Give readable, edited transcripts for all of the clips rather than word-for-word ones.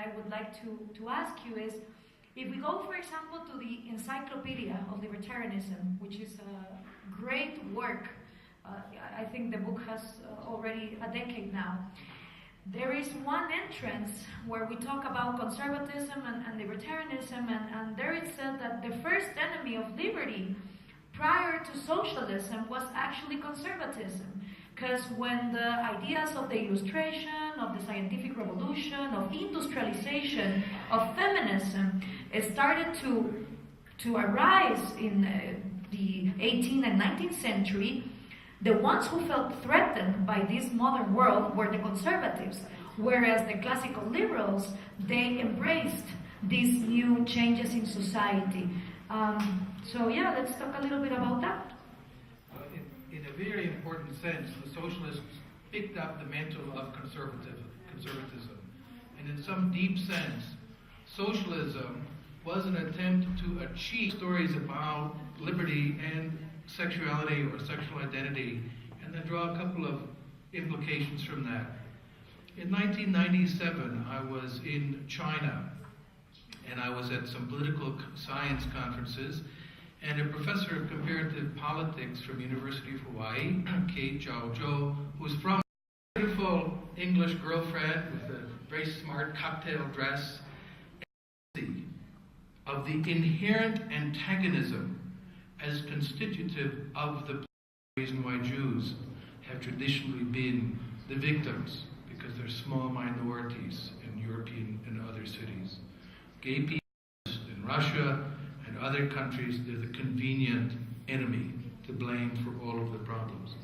I would like to ask you is, if we go, for example, to the Encyclopedia of Libertarianism, which is a great work, I think the book has already a decade now. There is one entrance where we talk about conservatism and libertarianism, and there it said that the first enemy of liberty prior to socialism was actually conservatism. Because when the ideas of the Illustration, of the scientific revolution, of industrialization, of feminism started to arise in the 18th and 19th century, the ones who felt threatened by this modern world were the conservatives, whereas the classical liberals, they embraced these new changes in society. So yeah, let's talk a little bit about that. In a very important sense, the socialists picked up the mantle of conservatism. And in some deep sense, socialism was an attempt to achieve stories about liberty and sexuality or sexual identity, and then draw a couple of implications from that. In 1997, I was in China, and I was at some political science conferences, and a professor of comparative politics from University of Hawaii, Kate Zhao, who's from a beautiful English girlfriend with a very smart cocktail dress, of the inherent antagonism as constitutive of the reason why Jews have traditionally been the victims, because they're small minorities in European and other cities. Gay people in Russia and other countries, they're the convenient enemy to blame for all of the problems.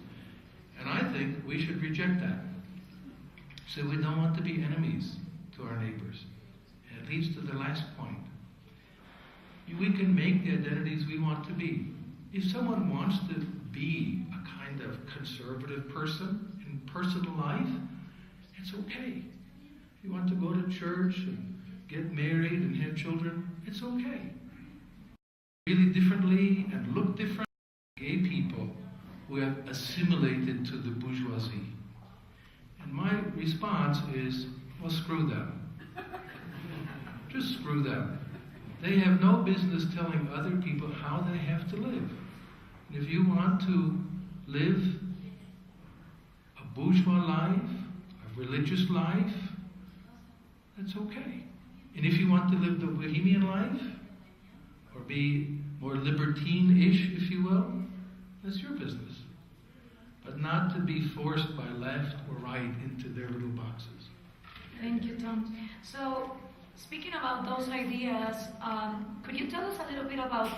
And I think we should reject that. So we don't want to be enemies to our neighbors. And it leads to the last point. We can make the identities we want to be. If someone wants to be a kind of conservative person in personal life, it's okay. If you want to go to church and get married and have children, it's okay. Really differently and look different. Gay people who have assimilated to the bourgeoisie. And my response is, well, screw them. Just screw them. They have no business telling other people how they have to live. And if you want to live a bourgeois life, a religious life, that's okay. And if you want to live the bohemian life, or be more libertine-ish, if you will, that's your business. But not to be forced by left or right into their little boxes. Thank you, Tom. So, speaking about those ideas, could you tell us a little bit about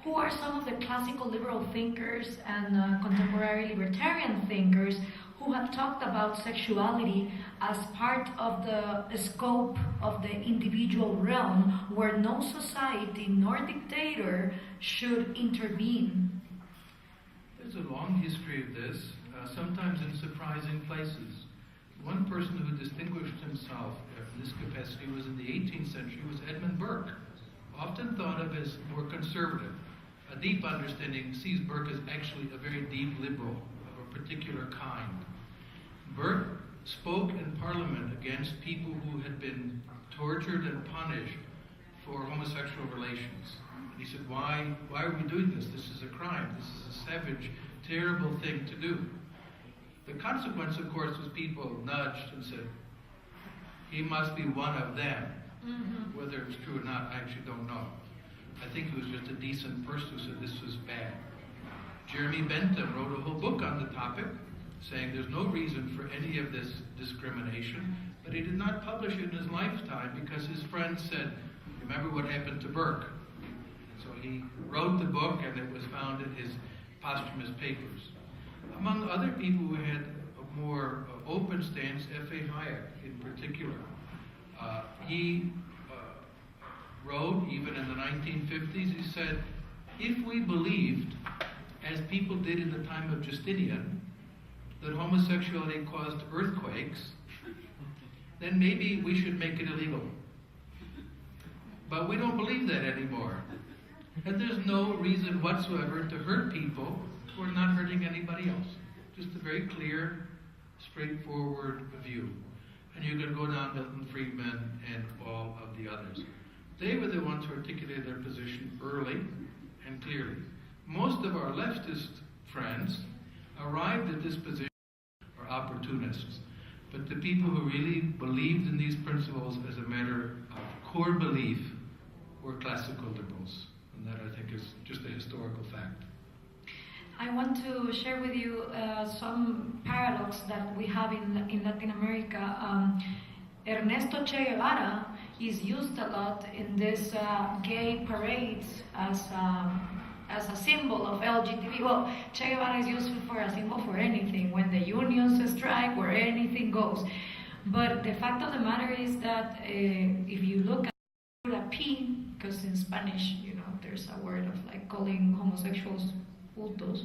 who are some of the classical liberal thinkers and contemporary libertarian thinkers who have talked about sexuality as part of the scope of the individual realm where no society nor dictator should intervene? There's a long history of this, sometimes in surprising places. One person who distinguished himself in this capacity was in the 18th century was Edmund Burke, often thought of as more conservative. A deep understanding sees Burke as actually a very deep liberal of a particular kind. Burke spoke in Parliament against people who had been tortured and punished for homosexual relations. And he said, why are we doing this? This is a crime. This is a savage, terrible thing to do. The consequence, of course, was people nudged and said, he must be one of them. Mm-hmm. Whether it's true or not, I actually don't know. I think he was just a decent person who said this was bad. Jeremy Bentham wrote a whole book on the topic, saying there's no reason for any of this discrimination, but he did not publish it in his lifetime because his friends said, remember what happened to Burke? So he wrote the book, and it was found in his posthumous papers. Among other people who had a more open stance, F.A. Hayek in particular, he wrote, even in the 1950s, he said, if we believed, as people did in the time of Justinian, that homosexuality caused earthquakes, then maybe we should make it illegal. But we don't believe that anymore. And there's no reason whatsoever to hurt people who are not hurting anybody else. Just a very clear, straightforward view. and you can go down Milton Friedman and all of the others. They were the ones who articulated their position early and clearly. Most of our leftist friends arrived at this position are opportunists. But the people who really believed in these principles as a matter of core belief were classical liberals. And that, I think, is just a historical fact. I want to share with you some paradox that we have in Latin America. Ernesto Che Guevara is used a lot in these gay parades as a symbol of LGBT. Well, Che Guevara is used for a symbol for anything, when the unions strike, where anything goes. But the fact of the matter is that if you look at a P, because in Spanish, there's a word of like calling homosexuals putos.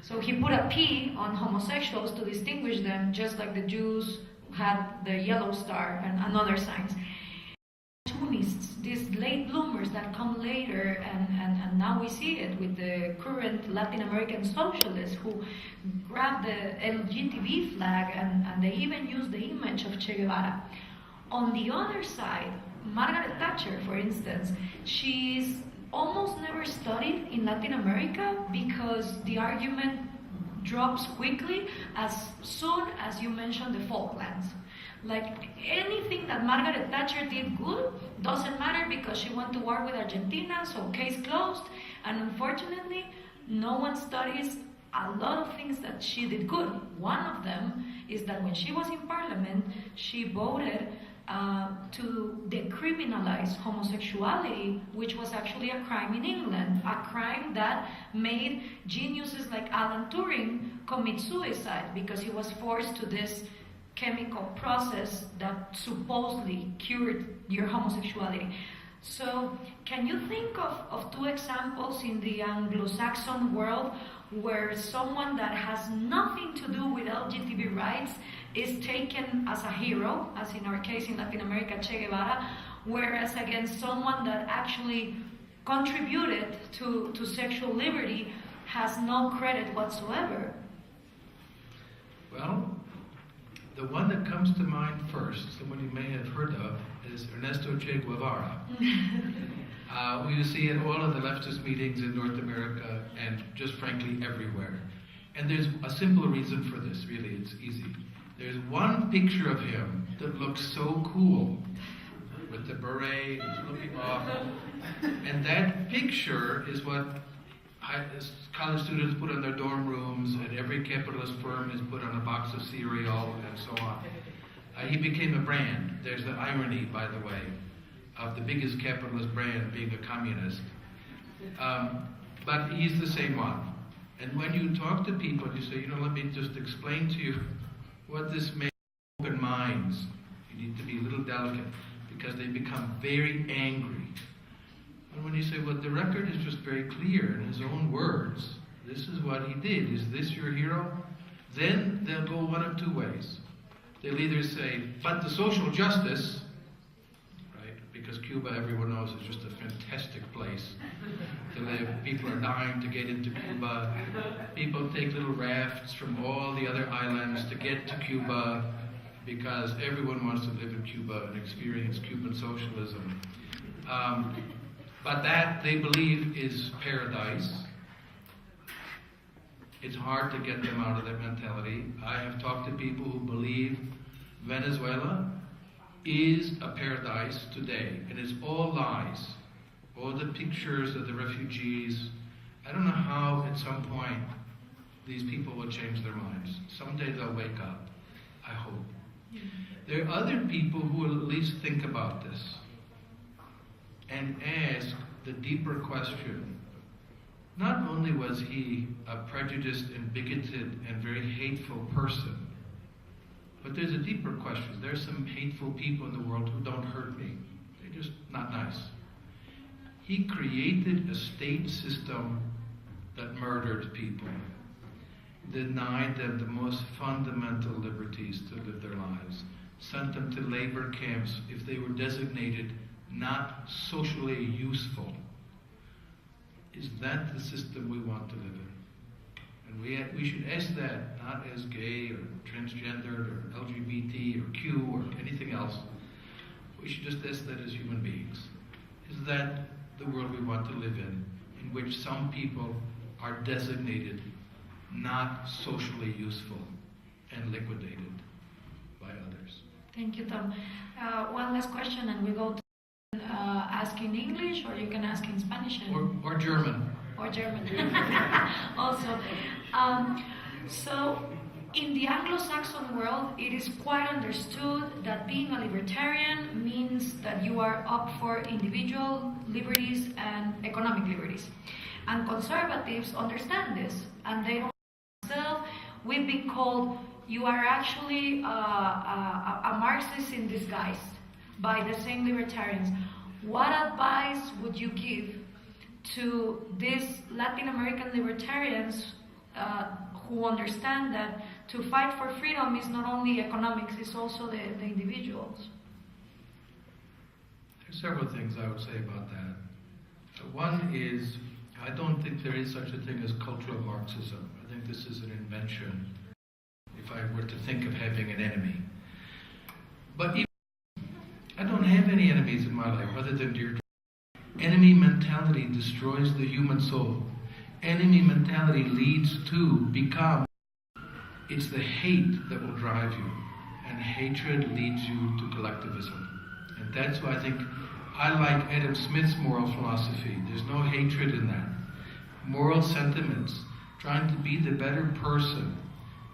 So he put a P on homosexuals to distinguish them, just like the Jews had the yellow star and other signs. Opportunists, these late bloomers that come later, and now we see it with the current Latin American socialists who grab the LGBT flag and they even use the image of Che Guevara. On the other side, Margaret Thatcher, for instance, she's almost never studied in Latin America because the argument drops quickly as soon as you mention the Falklands. Like anything that Margaret Thatcher did good doesn't matter because she went to war with Argentina, so case closed. And unfortunately, no one studies a lot of things that she did good. One of them is that when she was in parliament, she voted to decriminalize homosexuality, which was actually a crime in England, a crime that made geniuses like Alan Turing commit suicide because he was forced to this chemical process that supposedly cured your homosexuality. So can you think of two examples in the Anglo-Saxon world where someone that has nothing to do with LGBT rights is taken as a hero, as in our case in Latin America, Che Guevara, whereas against someone that actually contributed to sexual liberty has no credit whatsoever? Well, the one that comes to mind first, someone you may have heard of, is Ernesto Che Guevara. You see at all of the leftist meetings in North America and just frankly everywhere. And there's a simple reason for this, really, it's easy. There's one picture of him that looks so cool, with the beret, he's looking off. And that picture is what college students put on their dorm rooms, and every capitalist firm is put on a box of cereal, and so on. He became a brand. There's the irony, by the way, of the biggest capitalist brand being a communist. But he's the same one. And when you talk to people, you say, let me just explain to you what this makes. Open minds. You need to be a little delicate, because they become very angry. And when you say, well, the record is just very clear in his own words, this is what he did, is this your hero? Then they'll go one of two ways. They'll either say, but the social justice, right? Because Cuba, everyone knows, is just a fantastic place to live. People are dying to get into Cuba. People take little rafts from all the other islands to get to Cuba because everyone wants to live in Cuba and experience Cuban socialism. But that, they believe, is paradise. It's hard to get them out of that mentality. I have talked to people who believe Venezuela is a paradise today, and it's all lies. All the pictures of the refugees. I don't know how at some point these people will change their minds. Someday they'll wake up, I hope. There are other people who will at least think about this and ask the deeper question. Not only was he a prejudiced and bigoted and very hateful person, but there's a deeper question. There's some hateful people in the world who don't hurt me. They're just not nice. He created a state system that murdered people, denied them the most fundamental liberties to live their lives, sent them to labor camps if they were designated not socially useful. Is that the system we want to live in? And we should ask that not as gay or transgendered or LGBT or Q or anything else. We should just ask that as human beings. Is that the world we want to live in which some people are designated not socially useful and liquidated by others? Thank you, Tom. One last question, and we go to ask in English, or you can ask in Spanish. Or German. Or German. Also. So, in the Anglo-Saxon world, it is quite understood that being a libertarian means that you are up for individual liberties and economic liberties. And conservatives understand this, and they don't themselves. We've been called, you are actually a Marxist in disguise by the same libertarians. What advice would you give to these Latin American libertarians who understand that to fight for freedom is not only economics, it's also the individuals? There's several things I would say about that. One is, I don't think there is such a thing as cultural Marxism. I think this is an invention, if I were to think of having an enemy. But even, I don't have any enemies in my life other than dear. Enemy mentality destroys the human soul. Enemy mentality leads to become, it's the hate that will drive you, and hatred leads you to collectivism. And that's why I think I like Adam Smith's moral philosophy. There's no hatred in that. Moral sentiments, trying to be the better person.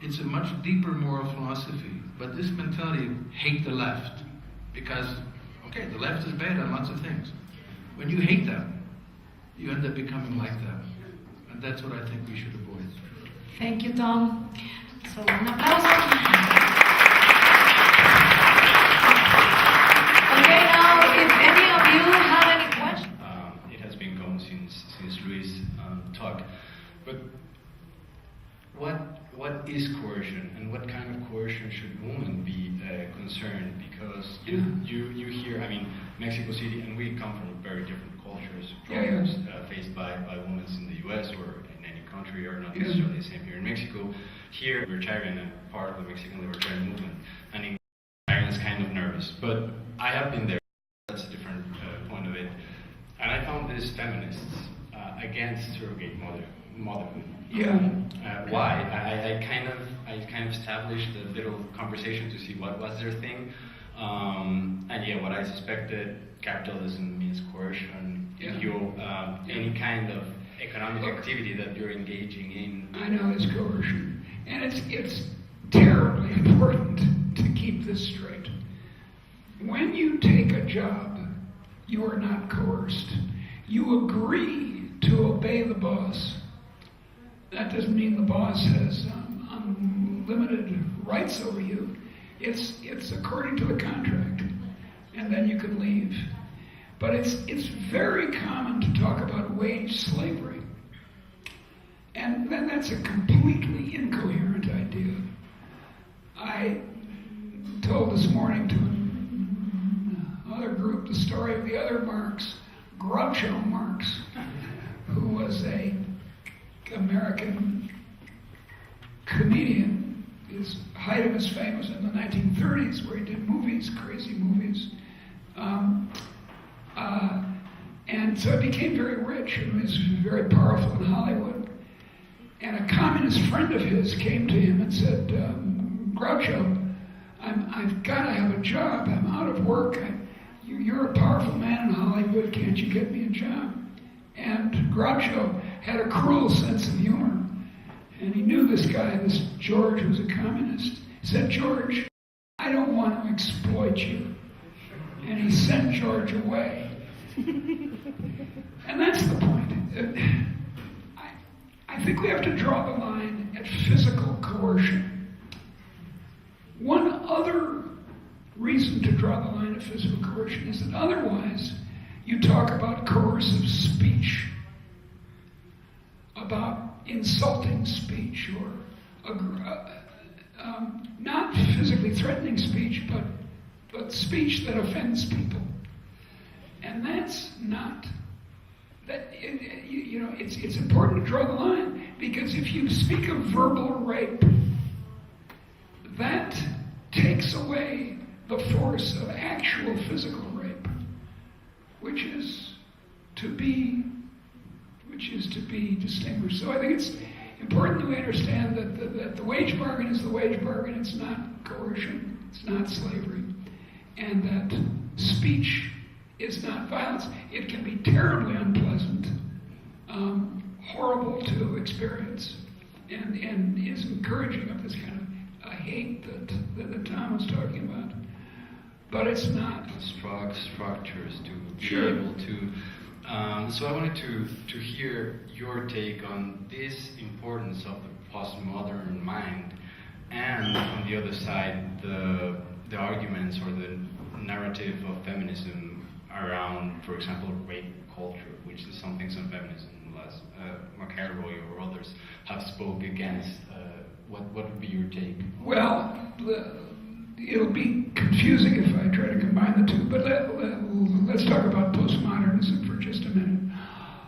It's a much deeper moral philosophy. But this mentality of hate the left, because, okay, the left is bad on lots of things. When you hate them, you end up becoming like them. And that's what I think we should avoid. Thank you, Tom. So, un aplauso. Okay, now, if any of you have any questions. It has been going since Luis' talk. But what is coercion, and what kind of coercion should women be concerned? Because you hear, I mean, Mexico City, and we come from very different cultures, problems faced by women in the U.S. or in any country are not necessarily the same here in Mexico. Here, libertarian and part of the Mexican libertarian movement, and in libertarian is kind of nervous. But I have been there. That's a different point of it. And I found these feminists against surrogate motherhood. Why? I kind of established a little conversation to see what was their thing. And yeah, what I suspected, capitalism means coercion. Any kind of economic activity that you're engaging in. I know it's coercion. And it's terribly important to keep this straight. When you take a job, you are not coerced. You agree to obey the boss. That doesn't mean the boss has unlimited rights over you. It's according to the contract, and then you can leave. But it's very common to talk about wage slavery, and then that's a completely incoherent idea. I told this morning to another group the story of the other Marx, Groucho Marx, who was a American comedian. His height of his fame was in the 1930s, where he did movies, crazy movies. And so he became very rich and was very powerful in Hollywood. And a communist friend of his came to him and said, Groucho, I've got to have a job. I'm out of work. You're a powerful man in Hollywood. Can't you get me a job? And Groucho had a cruel sense of humor. And he knew this guy, this George, who was a communist. He said, George, I don't want to exploit you. And he sent George away. And that's the point. I think we have to draw the line at physical coercion. One other reason to draw the line at physical coercion is that otherwise you talk about coercive speech, about insulting speech, or not physically threatening speech, but speech that offends people. And that's not, it's important to draw the line. Because if you speak of verbal rape, that takes away the force of actual physical rape, which is to be distinguished. So I think it's important that we understand that the wage bargain is the wage bargain. It's not coercion. It's not slavery. And that speech is not violence. It can be terribly unpleasant, horrible to experience, and is encouraging of this kind of hate that Tom was talking about. But it's not. Structures to be Sure. able to. So I wanted to hear your take on this importance of the postmodern mind, and on the other side, the arguments or the narrative of feminism around, for example, rape culture, which is something some feminism, as McElroy or others, have spoke against. What would be your take? Well, it'll be confusing if I try to combine the two, but let's talk about postmodernism for just a minute.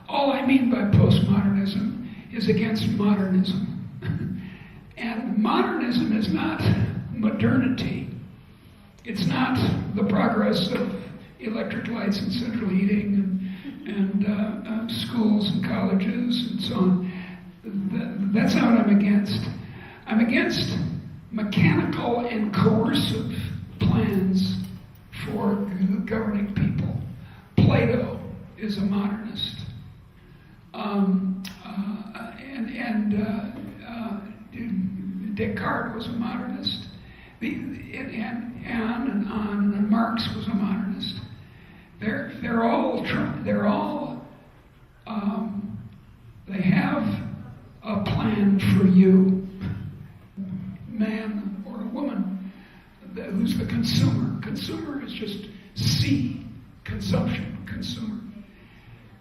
All I mean by postmodernism is against modernism. And modernism is not modernity. It's not the progress of electric lights and central heating and schools and colleges and so on. That's not what I'm against. I'm against mechanical and coercive plans for governing people. Plato is a modernist. Descartes was a modernist. And Marx was a modernist. They have a plan for you, man or a woman, who's the consumer. Consumer is just C, consumption, consumer.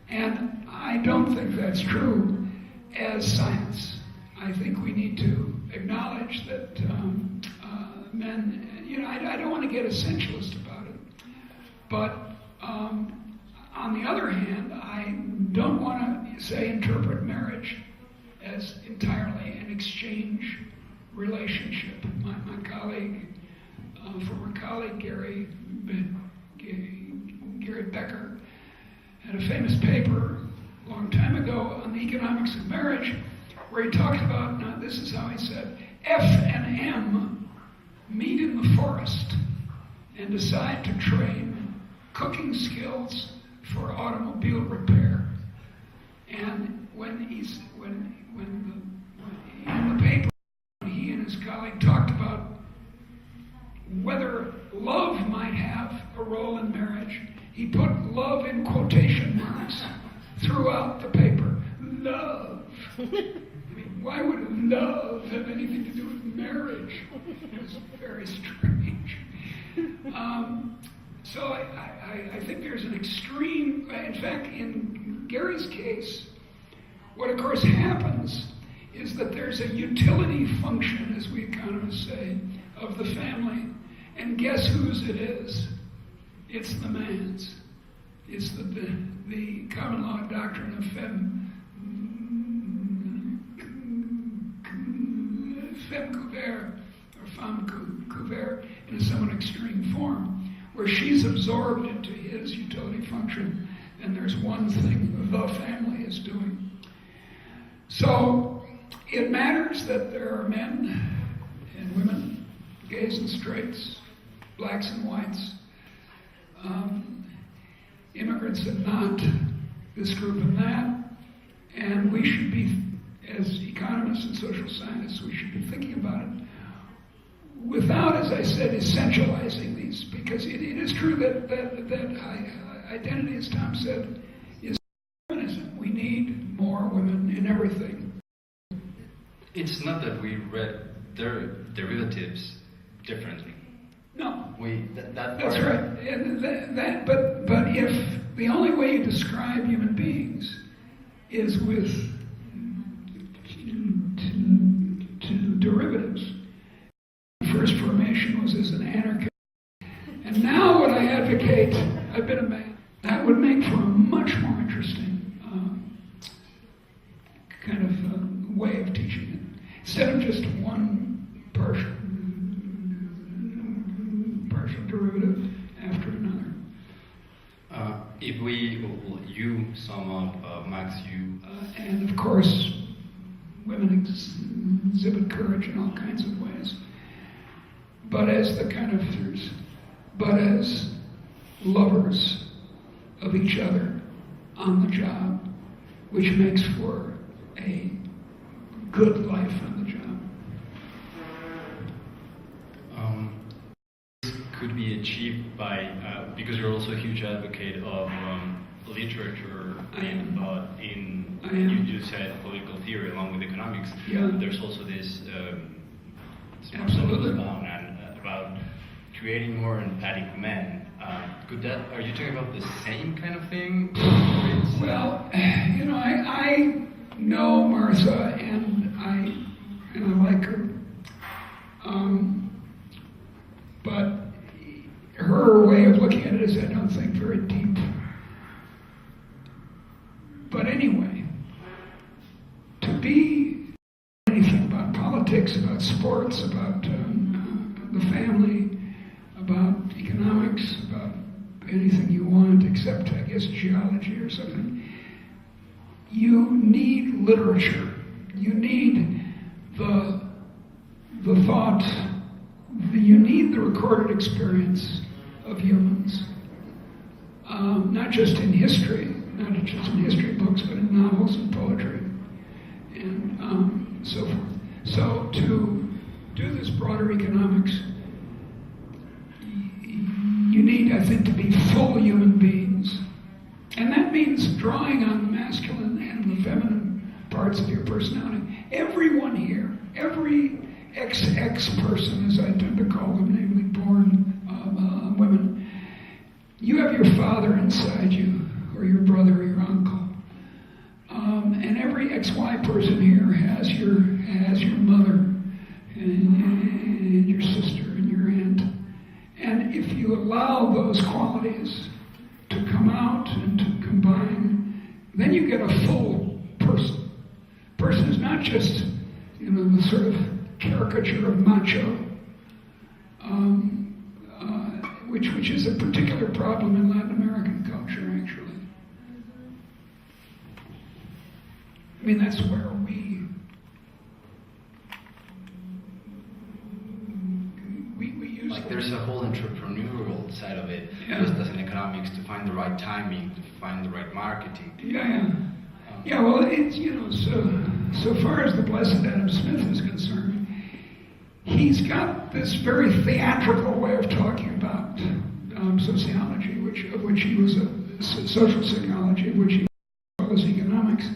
And I don't think that's true as science. I think we need to acknowledge that men, I don't want to get essentialist about it, but on the other hand, I don't want to interpret marriage as entirely an exchange relationship. My colleague, former colleague Gary Becker, had a famous paper a long time ago on the economics of marriage, where he talked about, now this is how he said, F and M meet in the forest and decide to train cooking skills for automobile repair. And in the paper, he and his colleague talked about whether love might have a role in marriage. He put love in quotation marks throughout the paper. Love. I mean, why would love have anything to do with marriage? It was very strange. So I think there's an extreme, in fact, in Gary's case, what of course happens is that there's a utility function, as we economists say, of the family. And guess whose it is? It's the man's. It's the common law doctrine of femme couvert, or femme couvert in a somewhat extreme form, where she's absorbed into his utility function, and there's one thing the family is doing. So it matters that there are men and women, gays and straights, blacks and whites, immigrants and not, this group and that, and we should be, as economists and social scientists, we should be thinking about it without, as I said, essentializing these, because it is true that identity, as Tom said, is feminism. We need more women in everything. It's not that we read their derivatives differently. No. That's right. And but if the only way you describe human beings is with derivatives, first formation was as an anarchist, and now what I advocate, I've been a man, that would make for a much more interesting kind of way of teaching it, instead of just one partial derivative after another. If you sum up, Max, and of course, women exhibit courage in all kinds of ways, but as lovers of each other on the job, which makes for a good life on the job. This could be achieved by, because you're also a huge advocate of literature you said political theory along with economics. Yeah. There's also this Absolutely. about creating more empathic men. Are you talking about the same kind of thing? Well, I know Martha and I like her. But her way of looking at it is, I don't think, very deep. But anyway, to be anything about politics, about sports, about the family, about economics, about anything you want, except, I guess, geology or something, you need literature. You need the thought, you need the recorded experience of humans. Not just in history, not just in history books, but in novels and poetry, and so forth. So to do this broader economics, you need, I think, to be full human beings. And that means drawing on the masculine and the feminine parts of your personality. Everyone here, every XX person, as I tend to call them, namely born women, you have your father inside you, or your brother, or your uncle. And every XY person here has your mother, and your sister, and your aunt. And if you allow those qualities to come out and to combine, then you get a full person. Person is not just, the sort of caricature of macho, which is a particular problem in Latin American culture, actually. I mean, that's where we use... Like, there's a whole entrepreneurial side of it, Yeah. just as in economics, to find the right timing, to find the right marketing. Yeah, well, it's, so far as the Blessed Adam Smith is concerned, he's got this very theatrical way of talking about sociology, of which he was social psychology, of which he was economics.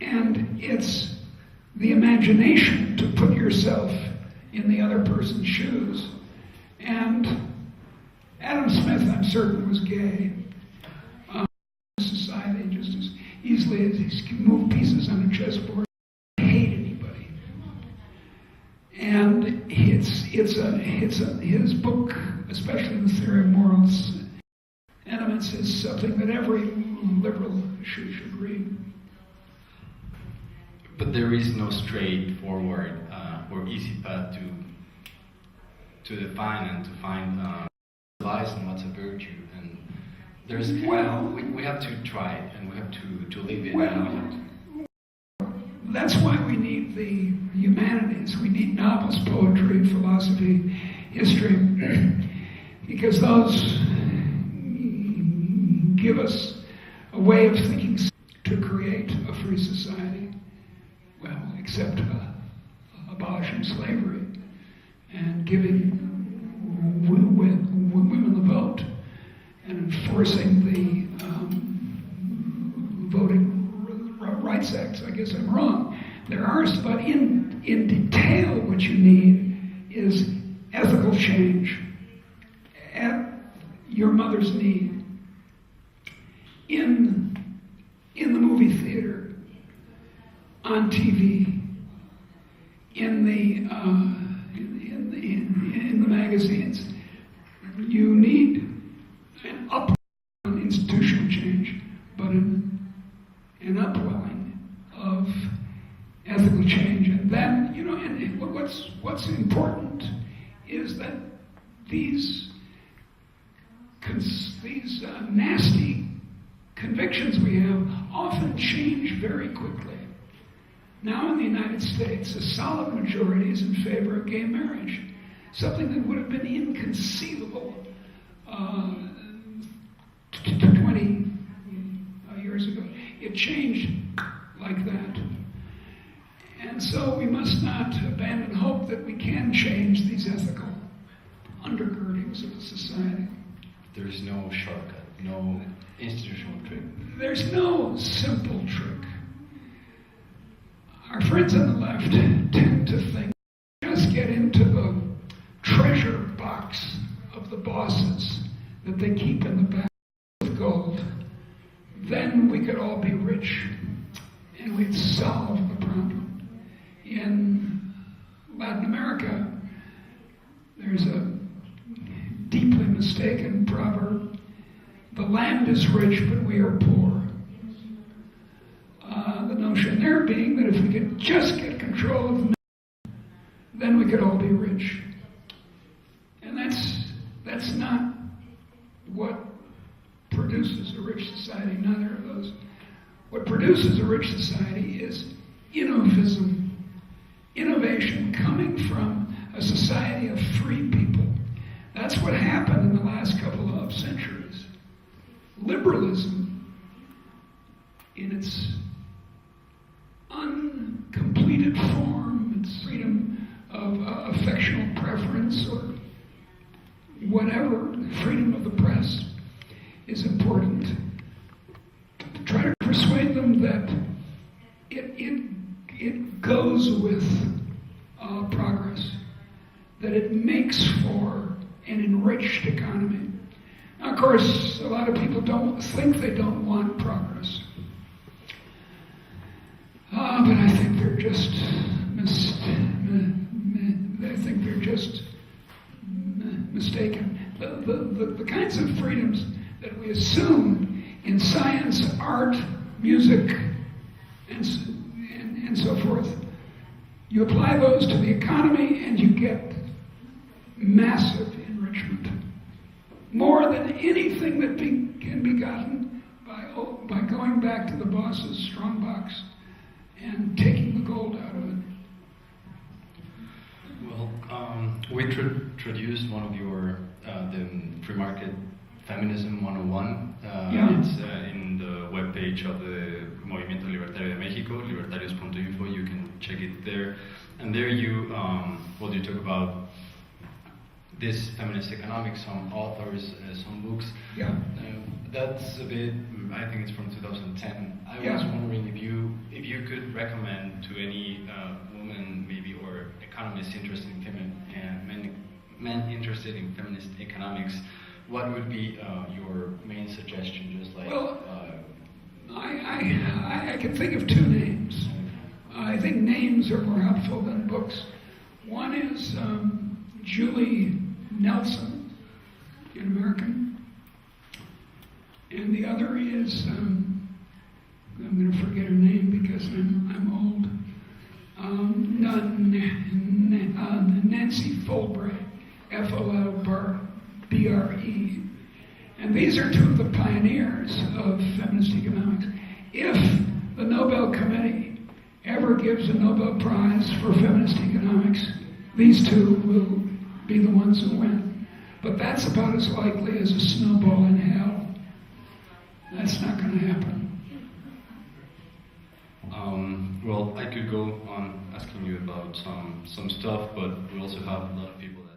And it's the imagination to put yourself in the other person's shoes. And Adam Smith, I'm certain, was gay. Society, just as easily as he can move pieces on a chessboard, hate anybody. And his book, especially the Theory of Morals, Animates, is something that every liberal should read. But there is no straightforward or easy path to define and to find vice and what's a virtue. And there's we have to try it and we have to live it. That's why we need the humanities. We need novels, poetry, philosophy, history, because those give us a way of thinking to create a free society. Well, except abolishing slavery and giving women the vote and enforcing the Voting Rights Act. I guess I'm wrong. There are, but in detail, what you need is ethical change at your mother's need, in the movie theater, on TV, in the magazines. You need an upwelling on institutional change, but an upwelling of ethical what's important is that these nasty convictions we have often change very quickly. Now in the United States, a solid majority is in favor of gay marriage, something that would have been inconceivable 20 years ago. It changed like that. And so we must not abandon hope that we can change these ethical undergirdings of the society. There is no shortcut, no institutional trick. There's no simple trick. Our friends on the left tend to think, just get into the treasure box of the bosses that they keep in the back of gold. Then we could all be rich and we'd solve the problem. In Latin America, there's a deeply mistaken proverb: the land is rich, but we are poor. The notion there being that if we could just get control of the men, then we could all be rich. And that's not what produces a rich society, neither of those. What produces a rich society is innovism, innovation coming from a society of free people. That's what happened in the last couple of centuries. Liberalism, in its uncompleted form, its freedom of affectional preference or whatever, freedom of the press, is important. Try to persuade them that it goes with progress, that it makes for an enriched economy. Now, of course, a lot of people don't think they don't want progress. But I think they're just mistaken. The kinds of freedoms that we assume in science, art, music, and so forth, you apply those to the economy and you get massive enrichment. More than anything that can be gotten by going back to the boss's strongbox and taking the gold out of it. Well, we introduced one of your, the free market feminism 101. Yeah. It's in the webpage of the Movimiento Libertario de México, libertarios.info. You can check it there. And there you talk about this feminist economics, some authors, some books. Yeah. That's a bit, I think it's from 2010. I Yeah. was wondering if you could recommend to any woman, maybe, or economist interested in men interested in feminist economics, what would be your main suggestion? Just like, well, I can think of two names. I think names are more helpful than books. One is Julie Nelson, an American, and the other is I'm going to forget her name because I'm old. Nancy Fulbright, F-O-L-B-R-E. And these are two of the pioneers of feminist economics. If the Nobel Committee ever gives a Nobel Prize for feminist economics, these two will be the ones who win. But that's about as likely as a snowball in hell. That's not going to happen. Well, I could go on asking you about some stuff, but we also have a lot of people that